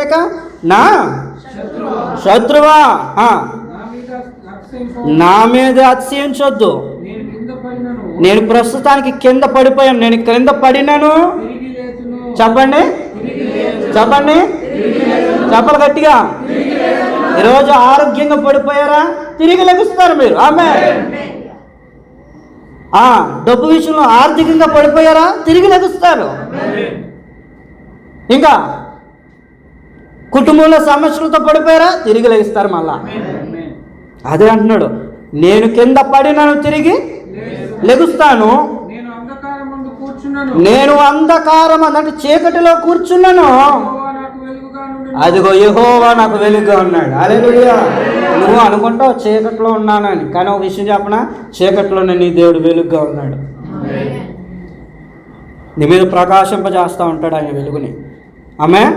లేక నా శత్రువా, నా మీద అతిశయించొద్దు. నేను ప్రస్తుతానికి కింద పడిపోయాను. నేను కింద పడినాను. చెప్పండి చెప్పండి, చెప్పలు గట్టిగా. ఈరోజు ఆరోగ్యంగా పడిపోయారా? తిరిగి లెగుస్తారు మీరు. ఆమేన్. డబ్బు విషయంలో ఆర్థికంగా పడిపోయారా? తిరిగి లెగుస్తారు. ఇంకా కుటుంబంలో సమస్యలతో పడిపోయారా? తిరిగి లెగుస్తారు మళ్ళా. అదే అంటున్నాడు, నేను కింద పడినాను, తిరిగి లెగుస్తాను. నేను అంధకారం అంటే చీకటిలో కూర్చున్నాను, అదిగో యెహోవా నాకు వెలుగుగా ఉన్నాడు. హల్లెలూయా. నువ్వు అనుకుంటావు చీకట్లో ఉన్నానని, కానీ ఒక విషయం చెప్పనా, చీకట్లోనే నీ దేవుడు వెలుగుగా ఉన్నాడు. నీ మీద ప్రకాశింపజేస్తూ ఉంటాడు ఆయన వెలుగుని. ఆమేన్.